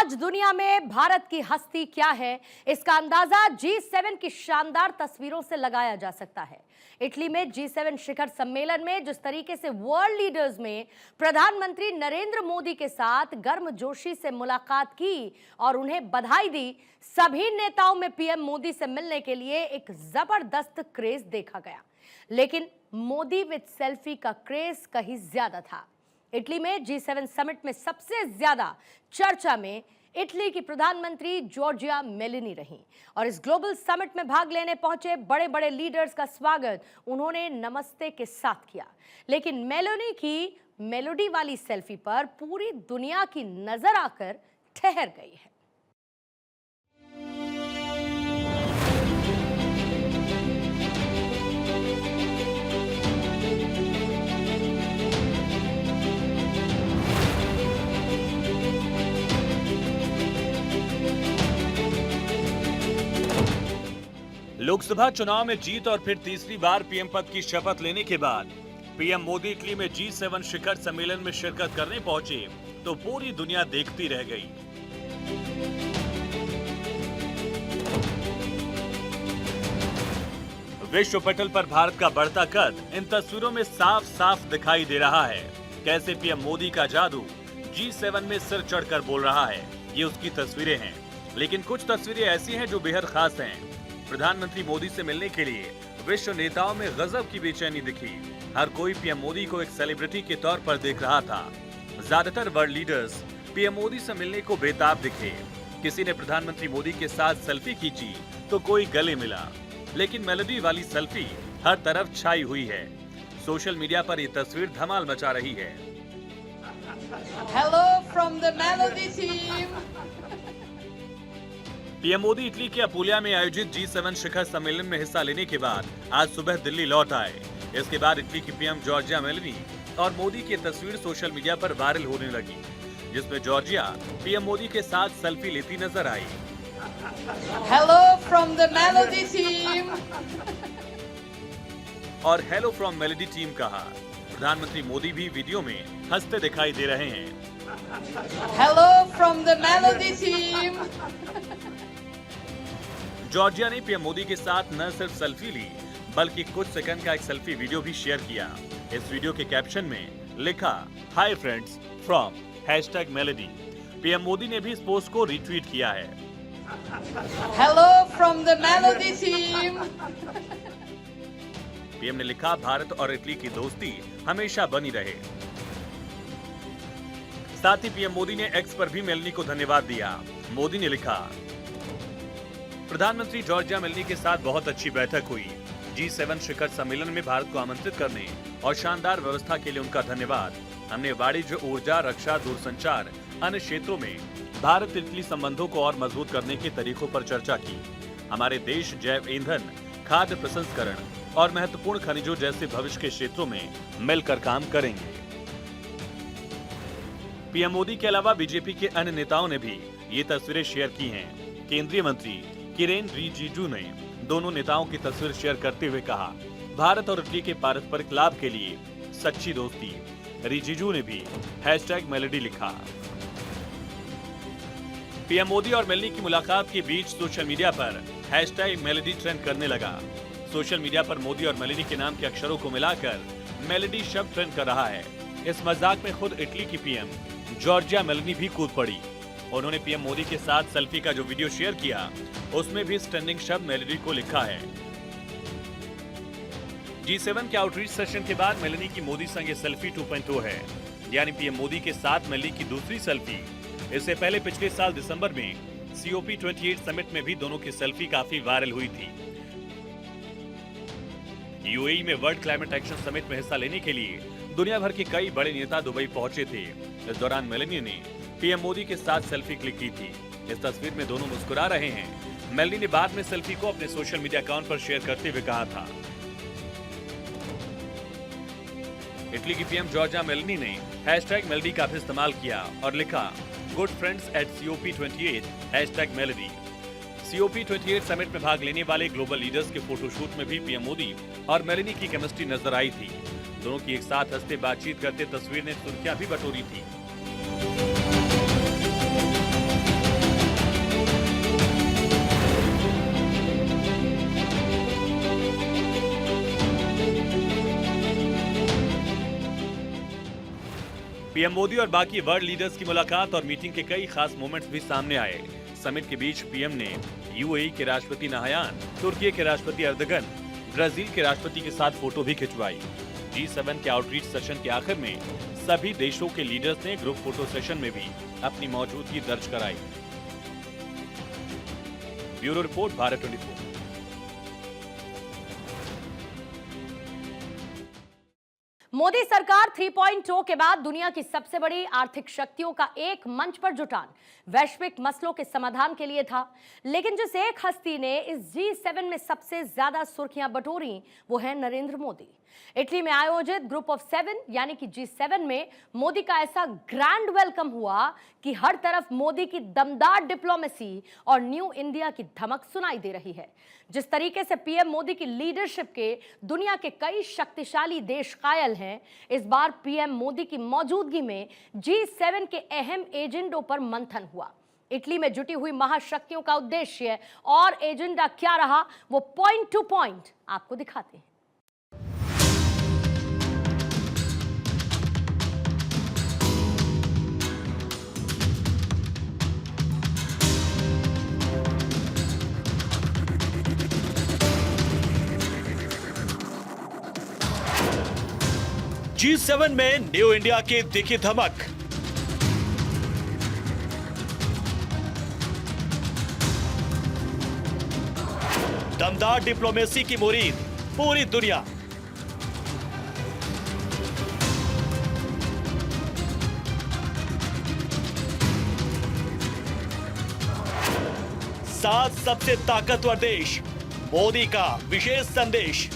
आज दुनिया में भारत की हस्ती क्या है, इसका अंदाजा G7 की शानदार तस्वीरों से लगाया जा सकता है। इटली में G7 शिखर सम्मेलन में जिस तरीके से वर्ल्ड लीडर्स में प्रधानमंत्री नरेंद्र मोदी के साथ गर्मजोशी से मुलाकात की और उन्हें बधाई दी, सभी नेताओं में पीएम मोदी से मिलने के लिए एक जबरदस्त क्रेज देखा गया। लेकिन मोदी विद सेल्फी का क्रेज कहीं ज्यादा था। इटली में G7 समिट में सबसे ज्यादा चर्चा में इटली की प्रधानमंत्री जॉर्जिया मेलोनी रहीं और इस ग्लोबल समिट में भाग लेने पहुंचे बड़े बड़े लीडर्स का स्वागत उन्होंने नमस्ते के साथ किया। लेकिन मेलोनी की मेलोडी वाली सेल्फी पर पूरी दुनिया की नजर आकर ठहर गई है। लोकसभा चुनाव में जीत और फिर तीसरी बार पीएम पद की शपथ लेने के बाद पीएम मोदी इटली में G7 शिखर सम्मेलन में शिरकत करने पहुंचे तो पूरी दुनिया देखती रह गई। विश्व पटल पर भारत का बढ़ता कद इन तस्वीरों में साफ साफ दिखाई दे रहा है। कैसे पीएम मोदी का जादू G7 में सिर चढ़कर बोल रहा है, ये उसकी तस्वीरें हैं। लेकिन कुछ तस्वीरें ऐसी हैं जो बेहद खास हैं। प्रधानमंत्री मोदी से मिलने के लिए विश्व नेताओं में गजब की बेचैनी दिखी। हर कोई पीएम मोदी को एक सेलिब्रिटी के तौर पर देख रहा था। ज्यादातर वर्ल्ड लीडर्स पीएम मोदी से मिलने को बेताब दिखे। किसी ने प्रधानमंत्री मोदी के साथ सेल्फी खींची तो कोई गले मिला। लेकिन मेलोडी वाली सेल्फी हर तरफ छाई हुई है। सोशल मीडिया पर ये तस्वीर धमाल मचा रही है। Hello from the Melody team. PM Modi Italy के अपुलिया में आयोजित G7 शिखर सम्मेलन में हिस्सा लेने के बाद आज सुबह दिल्ली लौट आए। इसके बाद इटली की पीएम जॉर्जिया मेलोनी और मोदी की तस्वीर सोशल मीडिया पर वायरल होने लगी, जिसमें जॉर्जिया पीएम मोदी के साथ सेल्फी लेती नजर आई। Hello from the Melody team. और हेलो फ्रॉम मेलोडी टीम कहा। प्रधानमंत्री मोदी भी वीडियो में हंसते दिखाई दे रहे हैं। Hello from the Melody team. Georgia ने पीएम मोदी के साथ न सिर्फ सेल्फी ली बल्कि कुछ सेकंड का एक सेल्फी वीडियो भी शेयर किया। इस वीडियो के कैप्शन में लिखा hi friends from #melody. PM Modi ने भी इस पोस्ट को रीट्वीट किया है। Hello from the Melody team. PM ने लिखा भारत और इटली की दोस्ती हमेशा बनी रहे। साथ ही पीएम मोदी ने एक्स पर भी मेलोनी को धन्यवाद दिया। मोदी ने लिखा प्रधानमंत्री जॉर्जिया मेलोनी के साथ बहुत अच्छी बैठक हुई। G7 शिखर सम्मेलन में भारत को आमंत्रित करने और शानदार व्यवस्था के लिए उनका धन्यवाद। हमने वाणिज्य, ऊर्जा, रक्षा, दूरसंचार, अन्य क्षेत्रों में भारत इटली संबंधों को और मजबूत करने के तरीकों पर चर्चा की। हमारे देश जैव ईंधन, खाद्य प्रसंस्करण और महत्वपूर्ण खनिजों जैसे भविष्य के क्षेत्रों में मिलकर काम करेंगे। पीएम मोदी के अलावा बीजेपी के अन्य नेताओं ने भी ये तस्वीरें शेयर की हैं। केंद्रीय मंत्री किरेन रिजिजू ने दोनों नेताओं की तस्वीर शेयर करते हुए कहा भारत और इटली के पारस्परिक लाभ के लिए सच्ची दोस्ती। रिजिजू ने भी #मेलोडी लिखा। पीएम मोदी और मेलोनी की मुलाकात के बीच सोशल मीडिया पर #मेलोडी ट्रेंड करने लगा। सोशल मीडिया पर मोदी और मेलोनी के नाम के अक्षरों को मिलाकर मेलोडी शब्द ट्रेंड कर रहा है। इस मजाक में खुद इटली की पीएम जॉर्जिया मेलोनी भी कूद पड़ी। उन्होंने पीएम मोदी के साथ सेल्फी का जो वीडियो शेयर किया उसमें भी इस ट्रेंडिंग शब्द मेलोडी को लिखा है। G7 के आउटरीच सेशन के बाद मेलोनी की मोदी संग ये सेल्फी 2.0 है, यानी पीएम मोदी के साथ मेलोनी की दूसरी सेल्फी। इससे पहले पिछले साल दिसंबर में COP28 समिट में भी दोनों की सेल्फी काफी वायरल हुई थी। UAE में वर्ल्ड क्लाइमेट एक्शन समिट में हिस्सा लेने के लिए दुनिया भर के कई बड़े नेता दुबई पहुंचे थे। इस दौरान मेलोनी ने पीएम मोदी के साथ सेल्फी क्लिक की थी। इस तस्वीर में दोनों मुस्कुरा रहे हैं। मेलोनी ने बाद में सेल्फी को अपने सोशल मीडिया अकाउंट पर शेयर करते हुए कहा था। इटली की पीएम जॉर्जिया मेलोनी ने #मेलोडी का भी इस्तेमाल किया और लिखा good friends at COP28 #Melodi. COP28 summit में भाग लेने वाले ग्लोबल लीडर्स के फोटोशूट में भी पीएम मोदी और मेलोनी की केमिस्ट्री नजर आई थी। दोनों की एक साथ हंसते बातचीत करते तस्वीर ने सुर्खियां भी बटोरी थी। पीएम मोदी और बाकी वर्ल्ड लीडर्स की मुलाकात और मीटिंग के कई खास मोमेंट्स भी सामने आए। समिट के बीच पीएम ने यूएई के राष्ट्रपति नाहयान, तुर्की के राष्ट्रपति अर्दगन, ब्राजील के राष्ट्रपति के साथ फोटो भी खिंचवाई। G7 के आउटरीच सेशन के आखिर में सभी देशों के लीडर्स ने ग्रुप फोटो सेशन में भी अपनी मौजूदगी दर्ज कराई। Bureau report, Bharat 24। मोदी सरकार 3.0 के बाद दुनिया की सबसे बड़ी आर्थिक शक्तियों का एक मंच पर जुटान वैश्विक मसलों के समाधान के लिए था। लेकिन जिस एक हस्ती ने इस G7 में सबसे ज्यादा सुर्खियां बटोरी वो है नरेंद्र मोदी। इटली में आयोजित ग्रुप ऑफ 7 यानी कि G7 में मोदी का ऐसा ग्रैंड वेलकम हुआ कि हर तरफ मोदी की दमदार डिप्लोमेसी और न्यू इंडिया की धमक सुनाई दे रही है। जिस तरीके से पीएम मोदी की लीडरशिप के दुनिया के कई शक्तिशाली देश कायल हैं, इस बार पीएम मोदी की मौजूदगी में G7 के अहम एजेंडों पर मंथन हुआ। इटली में जुटी हुई महाशक्तियों का उद्देश्य और एजेंडा क्या रहा, वो पॉइंट टू पॉइंट आपको दिखाते हैं। G7 में न्यू इंडिया की दिखी धमक। दमदार डिप्लोमेसी की मुरीद पूरी दुनिया। सात सबसे ताकतवर देश, मोदी का विशेष संदेश।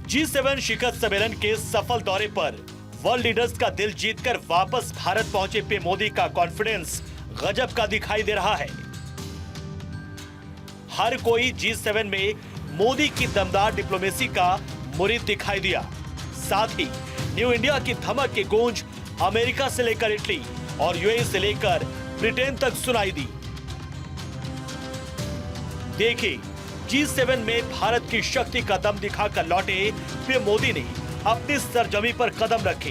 G7 शिखर सम्मेलन के सफल दौरे पर वर्ल्ड लीडर्स का दिल जीतकर वापस भारत पहुंचे पीएम मोदी का कॉन्फिडेंस गजब का दिखाई दे रहा है। हर कोई G7 में मोदी की दमदार डिप्लोमेसी का मुरीद दिखाई दिया। साथ ही न्यू इंडिया की धमक की गूंज अमेरिका से लेकर इटली और यूएई से लेकर ब्रिटेन तक सुनाई दी। देखिए, G7 में भारत की शक्ति का दम दिखाकर लौटे पीएम मोदी ने अपनी सरजमी पर कदम रखे।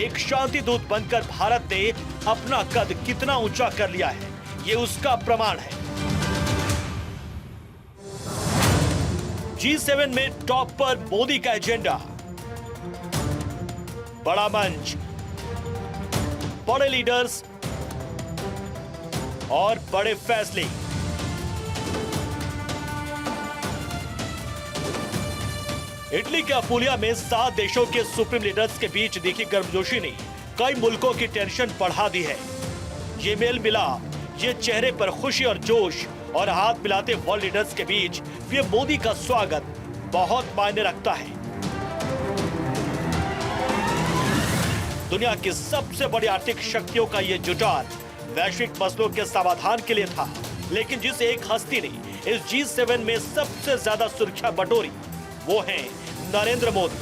एक शांति दूत बनकर भारत ने अपना कद कितना ऊंचा कर लिया है, ये उसका प्रमाण है। G7 में टॉप पर मोदी का एजेंडा, बड़ा मंच, बड़े लीडर्स और बड़े फैसले। इटली के अपुलिया में 7 देशों के सुप्रीम लीडर्स के बीच दिखी गर्मजोशी ने कई मुल्कों की टेंशन बढ़ा दी है। ये मेल मिलाप, ये चेहरे पर खुशी और जोश और हाथ मिलाते वर्ल्ड लीडर्स के बीच पीएम मोदी का स्वागत बहुत मायने रखता है। दुनिया की सबसे बड़ी आर्थिक शक्तियों का ये जुटान वैश्विक मसलों के समाधान के लिए था। लेकिन जिस एक हस्ती ने इस G7 में सबसे ज्यादा सुर्खियां बटोरी वो हैं नरेंद्र मोदी।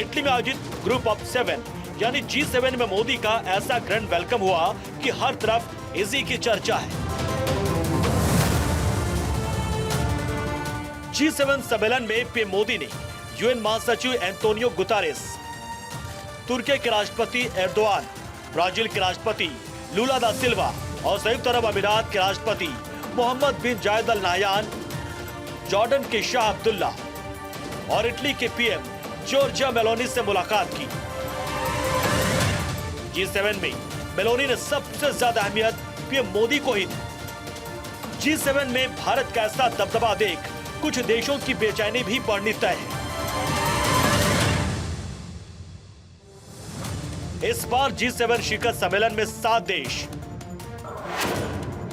इटली में आयोजित ग्रुप ऑफ 7 यानी G7 में मोदी का ऐसा ग्रैंड वेलकम हुआ कि हर तरफ इसी की चर्चा है। G7 सम्मेलन में पीएम मोदी ने यूएन महासचिव एंटोनियो गुतारेस, तुर्की के राष्ट्रपति एर्दोआन, ब्राजील के राष्ट्रपति लूला दा सिल्वा और संयुक्त अरब अमीरात के राष्ट्रपति मोहम्मद बिन जायद अल नाहयान, जॉर्डन के शाह अब्दुल्ला और इटली के पीएम जॉर्जिया मेलोनी से मुलाकात की। G7 में मेलोनी ने सबसे ज्यादा अहमियत पीएम मोदी को ही दी। G7 में भारत का ऐसा दबदबा देख कुछ देशों की बेचैनी भी बढ़नी तय है। इस बार G7 शिखर सम्मेलन में 7 देश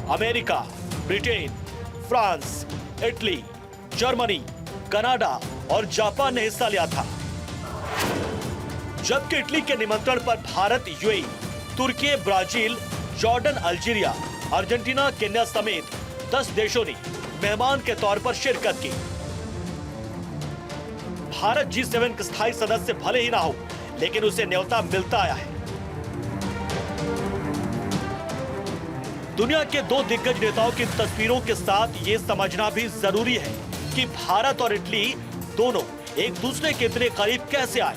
America, Britain, France, Italy, Germany, Canada और जापान ने हिस्सा लिया था। जबकि इटली के निमंत्रण पर Bharat, UAE, Turkey, Brazil, Jordan, Algeria, Argentina, Kenya समेत 10 देशों ने मेहमान के तौर पर शिरकत की। भारत G7 का स्थायी सदस्य भले ही ना हो, लेकिन उसे न्योता मिलता आया है। दुनिया के दो दिग्गज नेताओं की तस्वीरों के साथ ये समझना भी जरूरी है कि भारत और इटली दोनों एक दूसरे के इतने करीब कैसे आए।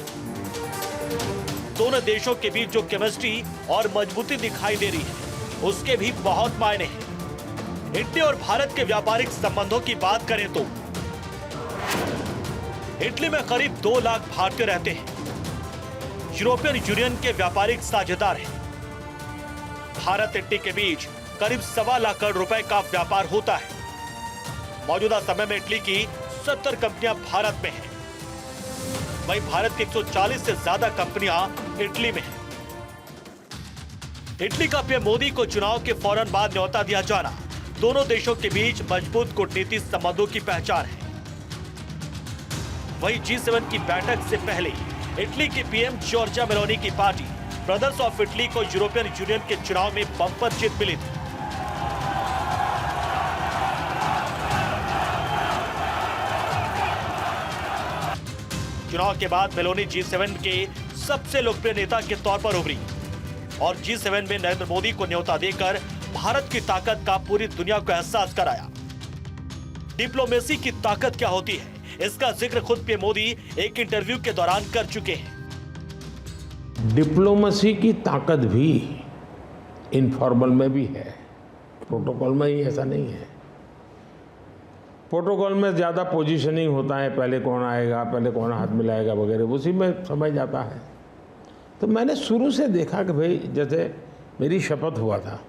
दोनों देशों के बीच जो केमिस्ट्री और मजबूती दिखाई दे रही है उसके भी बहुत मायने हैं। इटली और भारत के व्यापारिक संबंधों की बात करें तो इटली में करीब 2 लाख भारतीय रहते हैं। यूरोपियन यूनियन के व्यापारिक साझेदार हैं। भारत इटली के बीच करीब 1.25 लाख करोड़ रुपए का व्यापार होता है। मौजूदा समय में इटली की 70 कंपनियां भारत में हैं। वहीं भारत की 140 से ज्यादा कंपनियां इटली में हैं। इटली का पीएम मोदी को चुनाव के फौरन बाद न्योता दिया जाना दोनों देशों के बीच मजबूत कूटनीतिक संबंधों की पहचान है। वहीं G7 की बैठक से पहले इटली की पीएम जॉर्जिया मेलोनी की पार्टी ब्रदर्स ऑफ इटली को यूरोपियन यूनियन के चुनाव में बम्पर जीत मिली थी। चुनाव के बाद मेलोनी G7 के सबसे लोकप्रिय नेता के तौर पर उभरी और G7 में नरेंद्र मोदी को न्योता देकर भारत की ताकत का पूरी दुनिया को एहसास कराया। डिप्लोमेसी की ताकत क्या होती है, इसका जिक्र खुद पीएम मोदी एक इंटरव्यू के दौरान कर चुके हैं। डिप्लोमेसी की ताकत भी इनफॉर्मल में भी है, प्रोटोकॉल में ही ऐसा नहीं है। प्रोटोकॉल में ज़्यादा पोजीशनिंग होता है, पहले कौन आएगा, पहले कौन हाथ मिलाएगा वगैरह, उसी में समझ जाता है। तो मैंने शुरू से देखा कि भाई जैसे मेरी शपथ हुआ था,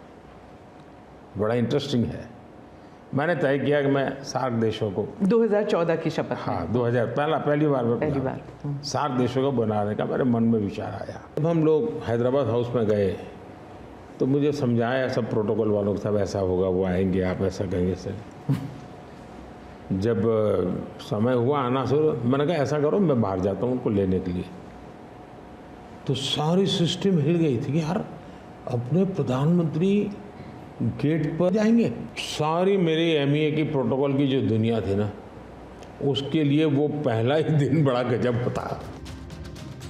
बड़ा इंटरेस्टिंग है। मैंने तय किया कि मैं सार्क देशों को 2014 की शपथ। हाँ 2000 पहली बार सार्क देशों को बनाने का मेरे मन में विचार आया। जब हम लोग हैदराबाद हाउस में गए तो मुझे समझाया सब प्रोटोकॉल वालों को, सब ऐसा होगा, वो आएंगे, आप ऐसा कहेंगे सर। जब समय हुआ आना शुरू, मैंने कहा ऐसा करो मैं बाहर जाता हूँ उनको लेने के लिए। तो सारी सिस्टम हिल गई थी कि यार अपने प्रधानमंत्री गेट पर जाएंगे। सारी मेरी MEA की प्रोटोकॉल की जो दुनिया थी ना, उसके लिए वो पहला ही दिन बड़ा गजब होता।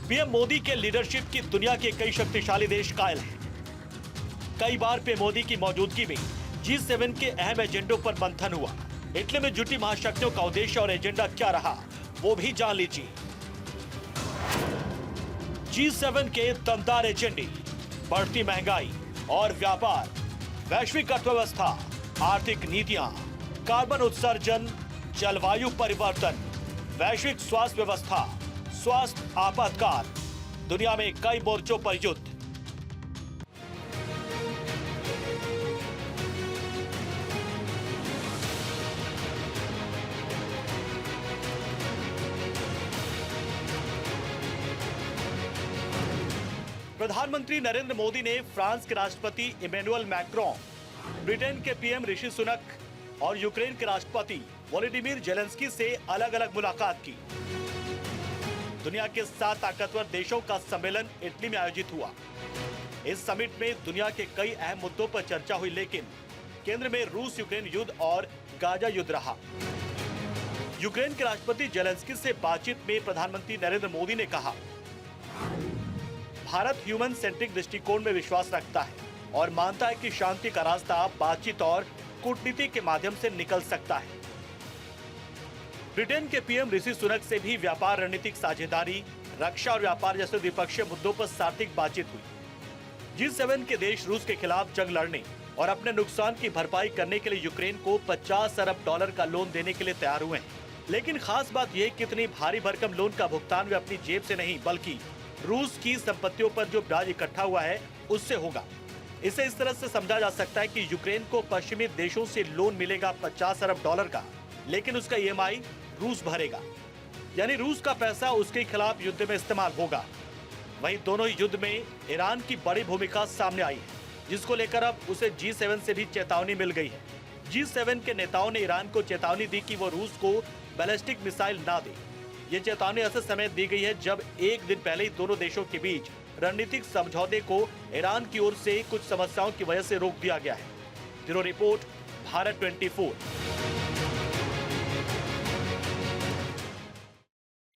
पीएम मोदी के लीडरशिप की दुनिया के कई शक्तिशाली देश कायल हैं। कई बार पीएम मोदी की मौजूदगी में G7 के अहम एजेंडों पर मंथन हुआ। इटली में जुटी महाशक्तियों का उद्देश्य और एजेंडा क्या रहा, वो भी जान लीजिए। G7 के दमदार एजेंडे बढ़ती महंगाई और व्यापार, वैश्विक अर्थव्यवस्था, आर्थिक नीतियां, कार्बन उत्सर्जन, जलवायु परिवर्तन, वैश्विक स्वास्थ्य व्यवस्था, स्वास्थ्य आपातकाल, दुनिया में कई मोर्चों पर युद्ध। प्रधानमंत्री नरेंद्र मोदी ने फ्रांस के राष्ट्रपति इमैनुअल मैक्रोन, ब्रिटेन के पीएम ऋषि सुनक और यूक्रेन के राष्ट्रपति वोलोदिमीर जेलेंस्की से अलग अलग मुलाकात की। दुनिया के 7 ताकतवर देशों का सम्मेलन इटली में आयोजित हुआ। इस समिट में दुनिया के कई अहम मुद्दों पर चर्चा हुई, लेकिन केंद्र में रूस यूक्रेन युद्ध और गाजा युद्ध रहा। यूक्रेन के राष्ट्रपति जेलेंस्की से बातचीत में प्रधानमंत्री नरेंद्र मोदी ने कहा, भारत ह्यूमन सेंट्रिक दृष्टिकोण में विश्वास रखता है और मानता है कि शांति का रास्ता बातचीत और कूटनीति के माध्यम से निकल सकता है। ब्रिटेन के पीएम ऋषि सुनक से भी व्यापार, रणनीतिक साझेदारी, रक्षा और व्यापार जैसे द्विपक्षीय मुद्दों पर सार्थक बातचीत हुई। G7 के देश रूस के खिलाफ जंग लड़ने और अपने नुकसान की भरपाई करने के लिए यूक्रेन को $50 अरब का लोन देने के लिए तैयार हुए हैं। लेकिन खास बात यह कितनी भारी भरकम लोन का भुगतान वे अपनी जेब से नहीं बल्कि रूस की संपत्तियों पर जो ब्याज इकट्ठा हुआ है उससे होगा। इसे इस तरह से समझा जा सकता है कि यूक्रेन को पश्चिमी देशों से लोन मिलेगा $50 अरब का, लेकिन उसका EMI रूस भरेगा, यानी रूस का पैसा उसके खिलाफ युद्ध में इस्तेमाल होगा। वहीं दोनों युद्ध में ईरान की बड़ी भूमिका सामने आई है, जिसको लेकर अब उसे G7 से भी चेतावनी मिल गई है। G7 के नेताओं ने ईरान को चेतावनी दी कि वो रूस को बैलिस्टिक मिसाइल ना दे। ये चेतावनी ऐसे समय दी गई है जब एक दिन पहले ही दोनों देशों के बीच रणनीतिक समझौते को ईरान की ओर से कुछ समस्याओं की वजह से रोक दिया गया है। Bureau report, Bharat 24।